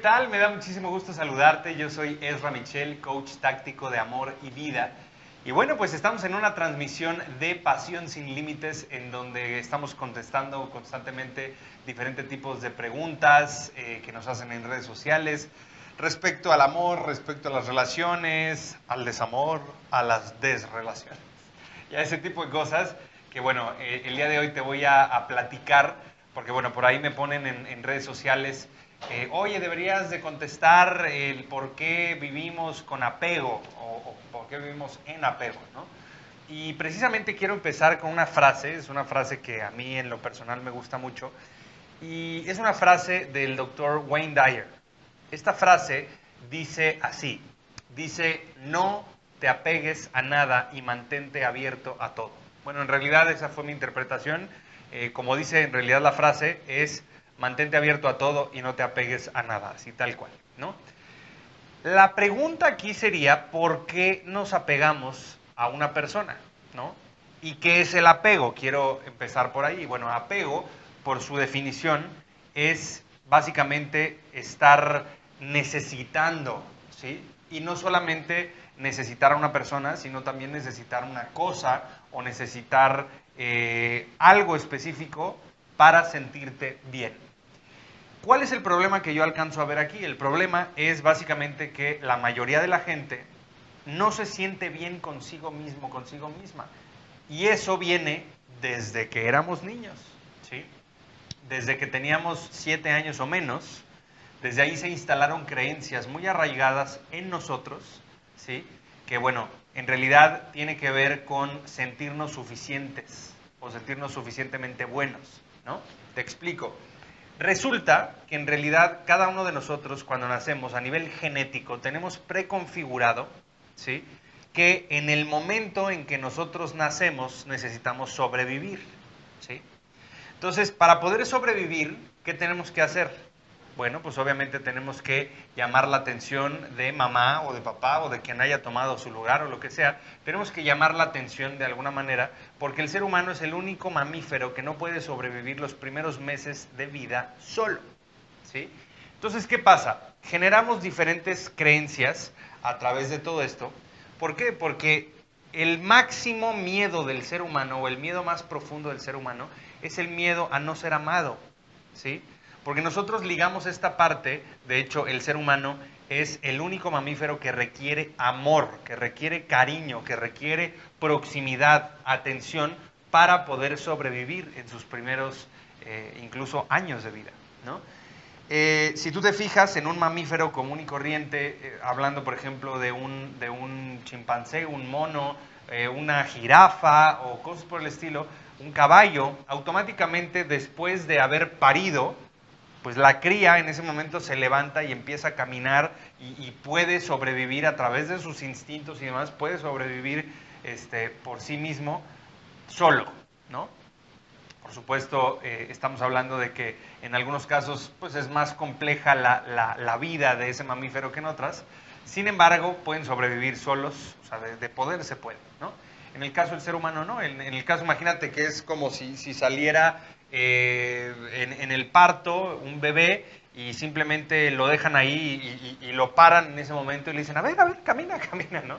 tal? Me da muchísimo gusto saludarte. Yo soy Ezra Michel, coach táctico de amor y vida. Y bueno, pues estamos en una transmisión de Pasión sin Límites en donde estamos contestando constantemente diferentes tipos de preguntas que nos hacen en redes sociales respecto al amor, respecto a las relaciones, al desamor, a las desrelaciones y a ese tipo de cosas que bueno, el día de hoy te voy a platicar porque bueno, por ahí me ponen en redes sociales oye, deberías de contestar el por qué vivimos con apego o por qué vivimos en apego, ¿no? Y precisamente quiero empezar con una frase, es una frase que a mí en lo personal me gusta mucho, y es una frase del doctor Wayne Dyer. Esta frase dice así, dice, no te apegues a nada y mantente abierto a todo. Bueno, en realidad esa fue mi interpretación. Como dice en realidad la frase, es mantente abierto a todo y no te apegues a nada, así tal cual, ¿no? La pregunta aquí sería, ¿por qué nos apegamos a una persona, ¿no? ¿Y qué es el apego? Quiero empezar por ahí. Bueno, apego, por su definición, es básicamente estar necesitando, ¿sí? Y no solamente necesitar a una persona, sino también necesitar una cosa o necesitar algo específico para sentirte bien. ¿Cuál es el problema que yo alcanzo a ver aquí? El problema es básicamente que la mayoría de la gente no se siente bien consigo mismo, consigo misma. Y eso viene desde que éramos niños, ¿sí? Desde que teníamos 7 años o menos, desde ahí se instalaron creencias muy arraigadas en nosotros, ¿sí? Que bueno, en realidad tiene que ver con sentirnos suficientes o sentirnos suficientemente buenos, ¿no? Te explico. Resulta que en realidad cada uno de nosotros cuando nacemos a nivel genético tenemos preconfigurado, ¿sí?, que en el momento en que nosotros nacemos necesitamos sobrevivir, ¿sí? Entonces, para poder sobrevivir, ¿qué tenemos que hacer? Bueno, pues obviamente tenemos que llamar la atención de mamá o de papá o de quien haya tomado su lugar o lo que sea. Tenemos que llamar la atención de alguna manera porque el ser humano es el único mamífero que no puede sobrevivir los primeros meses de vida solo, ¿sí? Entonces, ¿qué pasa? Generamos diferentes creencias a través de todo esto. ¿Por qué? Porque el máximo miedo del ser humano o el miedo más profundo del ser humano es el miedo a no ser amado, ¿sí? Porque nosotros ligamos esta parte, de hecho el ser humano es el único mamífero que requiere amor, que requiere cariño, que requiere proximidad, atención para poder sobrevivir en sus primeros incluso años de vida, ¿no? Si tú te fijas en un mamífero común y corriente, hablando por ejemplo de un chimpancé, un mono, una jirafa o cosas por el estilo, un caballo, automáticamente después de haber parido, pues la cría en ese momento se levanta y empieza a caminar y puede sobrevivir a través de sus instintos y demás, puede sobrevivir por sí mismo solo, ¿no? Por supuesto, estamos hablando de que en algunos casos pues es más compleja la vida de ese mamífero que en otras. Sin embargo, pueden sobrevivir solos, o sea, de poder se puede, ¿no? En el caso del ser humano no. En el caso, imagínate que es como si saliera en el parto un bebé y simplemente lo dejan ahí y lo paran en ese momento y le dicen, a ver, camina, camina, ¿no?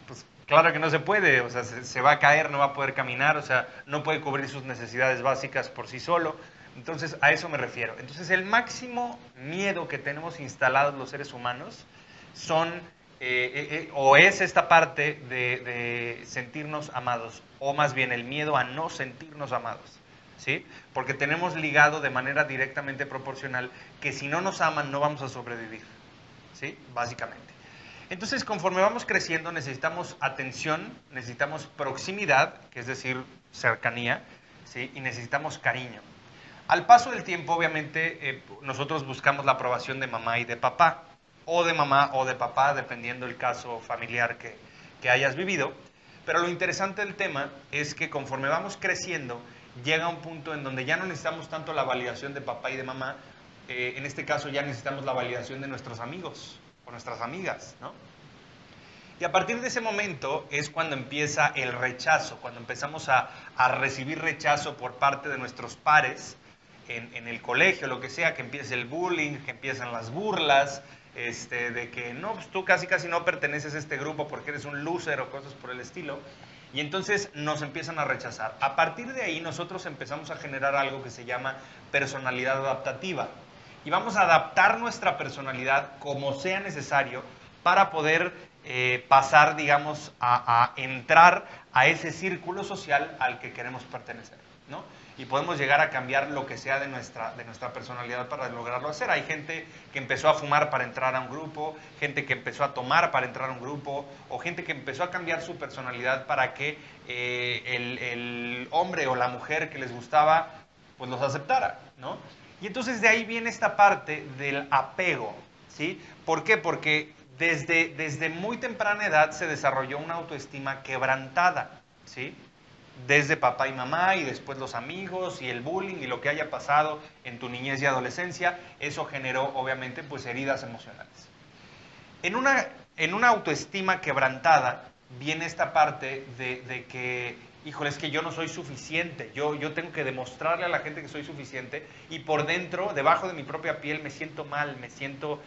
Pues claro que no se puede, o sea, se va a caer, no va a poder caminar, o sea, no puede cubrir sus necesidades básicas por sí solo. Entonces, a eso me refiero. Entonces, el máximo miedo que tenemos instalados los seres humanos son, o es esta parte de sentirnos amados, o más bien el miedo a no sentirnos amados, ¿sí? Porque tenemos ligado de manera directamente proporcional que si no nos aman no vamos a sobrevivir, ¿sí? Básicamente. Entonces, conforme vamos creciendo, necesitamos atención, necesitamos proximidad, que es decir, cercanía, ¿sí? Y necesitamos cariño. Al paso del tiempo, obviamente, nosotros buscamos la aprobación de mamá y de papá, o de mamá o de papá, dependiendo del caso familiar que hayas vivido. Pero lo interesante del tema es que conforme vamos creciendo, llega un punto en donde ya no necesitamos tanto la validación de papá y de mamá, en este caso ya necesitamos la validación de nuestros amigos o nuestras amigas, ¿no? Y a partir de ese momento es cuando empieza el rechazo, cuando empezamos a recibir rechazo por parte de nuestros pares, en el colegio, lo que sea, que empiece el bullying, que empiezan las burlas, de que no, pues tú casi no perteneces a este grupo porque eres un loser o cosas por el estilo. Y entonces nos empiezan a rechazar. A partir de ahí nosotros empezamos a generar algo que se llama personalidad adaptativa. Y vamos a adaptar nuestra personalidad como sea necesario para poder pasar, digamos, a entrar a ese círculo social al que queremos pertenecer, ¿no? Y podemos llegar a cambiar lo que sea de nuestra personalidad para lograrlo hacer. Hay gente que empezó a fumar para entrar a un grupo, gente que empezó a tomar para entrar a un grupo, o gente que empezó a cambiar su personalidad para que el hombre o la mujer que les gustaba, pues los aceptara, ¿no? Y entonces de ahí viene esta parte del apego, ¿sí? ¿Por qué? Porque desde muy temprana edad se desarrolló una autoestima quebrantada, ¿sí? Desde papá y mamá y después los amigos y el bullying y lo que haya pasado en tu niñez y adolescencia, eso generó obviamente pues heridas emocionales. En una autoestima quebrantada viene esta parte de que, híjole, es que yo no soy suficiente, yo tengo que demostrarle a la gente que soy suficiente y por dentro, debajo de mi propia piel, me siento mal, me siento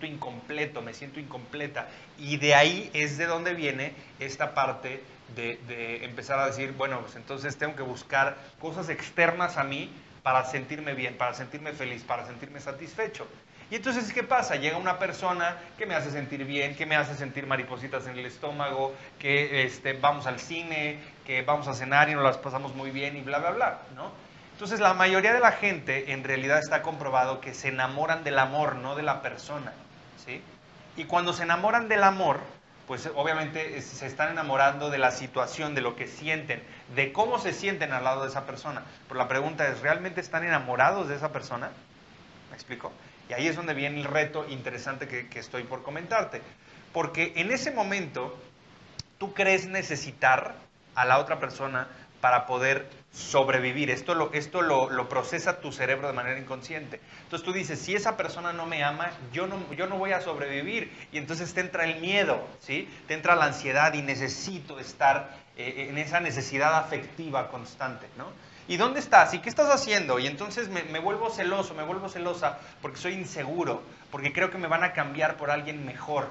incompleto, me siento incompleta. Y de ahí es de donde viene esta parte de empezar a decir, bueno, pues entonces tengo que buscar cosas externas a mí para sentirme bien, para sentirme feliz, para sentirme satisfecho. Y entonces, ¿qué pasa? Llega una persona que me hace sentir bien, que me hace sentir maripositas en el estómago, que vamos al cine, que vamos a cenar y nos las pasamos muy bien y bla, bla, bla, ¿no? Entonces, la mayoría de la gente en realidad está comprobado que se enamoran del amor, no de la persona, ¿sí? Y cuando se enamoran del amor, pues obviamente se están enamorando de la situación, de lo que sienten, de cómo se sienten al lado de esa persona. Pero la pregunta es, ¿realmente están enamorados de esa persona? ¿Me explico? Y ahí es donde viene el reto interesante que estoy por comentarte. Porque en ese momento tú crees necesitar a la otra persona para poder sobrevivir. Esto lo procesa tu cerebro de manera inconsciente. Entonces tú dices, si esa persona no me ama, yo no voy a sobrevivir. Y entonces te entra el miedo, ¿sí? Te entra la ansiedad y necesito estar en esa necesidad afectiva constante, ¿no? ¿Y dónde estás? ¿Y qué estás haciendo? Y entonces me vuelvo celoso, me vuelvo celosa porque soy inseguro, porque creo que me van a cambiar por alguien mejor.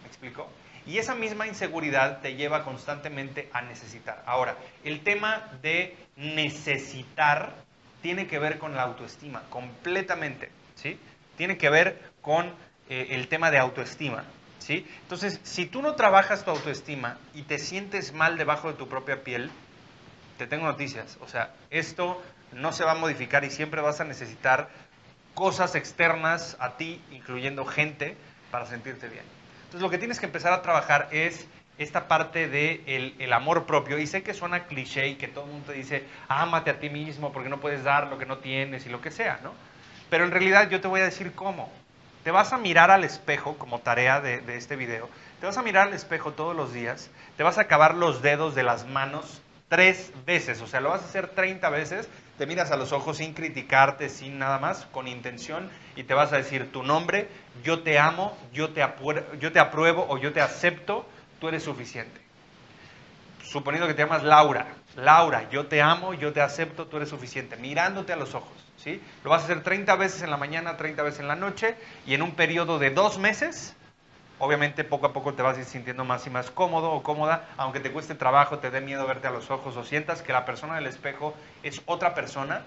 ¿Me explico? Y esa misma inseguridad te lleva constantemente a necesitar. Ahora, el tema de necesitar tiene que ver con la autoestima, completamente, ¿sí? Tiene que ver con el tema de autoestima, ¿sí? Entonces, si tú no trabajas tu autoestima y te sientes mal debajo de tu propia piel, te tengo noticias, o sea, esto no se va a modificar y siempre vas a necesitar cosas externas a ti, incluyendo gente, para sentirte bien. Entonces lo que tienes que empezar a trabajar es esta parte de el amor propio. Y sé que suena cliché y que todo el mundo te dice, ámate a ti mismo porque no puedes dar lo que no tienes y lo que sea, ¿no? Pero en realidad yo te voy a decir cómo. Te vas a mirar al espejo, como tarea de este video, te vas a mirar al espejo todos los días, te vas a acabar los dedos de las manos 3 veces, o sea, lo vas a hacer 30 veces, te miras a los ojos sin criticarte, sin nada más, con intención, y te vas a decir tu nombre, yo te amo, yo te apruebo o yo te acepto, tú eres suficiente. Suponiendo que te llamas Laura, Laura, yo te amo, yo te acepto, tú eres suficiente, mirándote a los ojos, ¿sí? Lo vas a hacer 30 veces en la mañana, 30 veces en la noche, y en un periodo de 2 meses, obviamente poco a poco te vas a ir sintiendo más y más cómodo o cómoda, aunque te cueste trabajo, te dé miedo verte a los ojos o sientas que la persona del espejo es otra persona,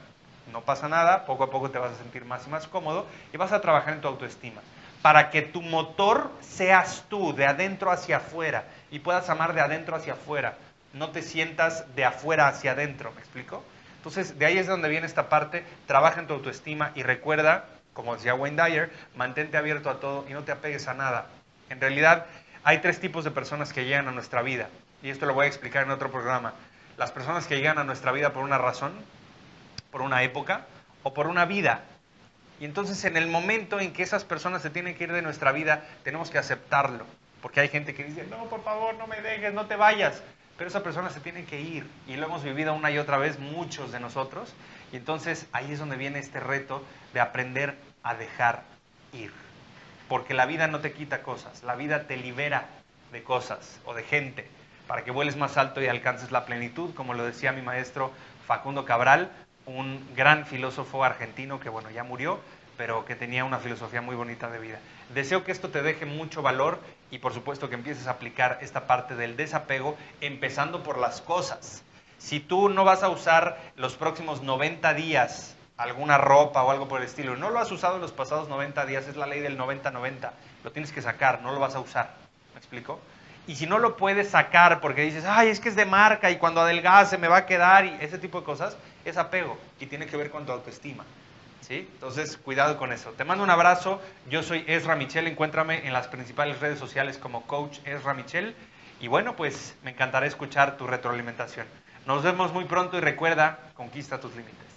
no pasa nada, poco a poco te vas a sentir más y más cómodo y vas a trabajar en tu autoestima. Para que tu motor seas tú, de adentro hacia afuera, y puedas amar de adentro hacia afuera, no te sientas de afuera hacia adentro, ¿me explico? Entonces, de ahí es donde viene esta parte, trabaja en tu autoestima y recuerda, como decía Wayne Dyer, mantente abierto a todo y no te apegues a nada. En realidad, hay 3 tipos de personas que llegan a nuestra vida, y esto lo voy a explicar en otro programa. Las personas que llegan a nuestra vida por una razón, por una época o por una vida. Y entonces, en el momento en que esas personas se tienen que ir de nuestra vida, tenemos que aceptarlo. Porque hay gente que dice, no, por favor, no me dejes, no te vayas. Pero esa persona se tiene que ir. Y lo hemos vivido una y otra vez, muchos de nosotros. Y entonces, ahí es donde viene este reto de aprender a dejar ir. Porque la vida no te quita cosas, la vida te libera de cosas o de gente para que vueles más alto y alcances la plenitud, como lo decía mi maestro Facundo Cabral, un gran filósofo argentino que, bueno, ya murió, pero que tenía una filosofía muy bonita de vida. Deseo que esto te deje mucho valor y por supuesto que empieces a aplicar esta parte del desapego, empezando por las cosas. Si tú no vas a usar los próximos 90 días alguna ropa o algo por el estilo, no lo has usado en los pasados 90 días, es la ley del 90-90, lo tienes que sacar, no lo vas a usar. ¿Me explico? Y si no lo puedes sacar porque dices, ay, es que es de marca y cuando adelgace me va a quedar y ese tipo de cosas, es apego y tiene que ver con tu autoestima. ¿Sí? Entonces, cuidado con eso. Te mando un abrazo. Yo soy Ezra Michel. Encuéntrame en las principales redes sociales como Coach Ezra Michel. Y bueno, pues me encantará escuchar tu retroalimentación. Nos vemos muy pronto y recuerda, conquista tus límites.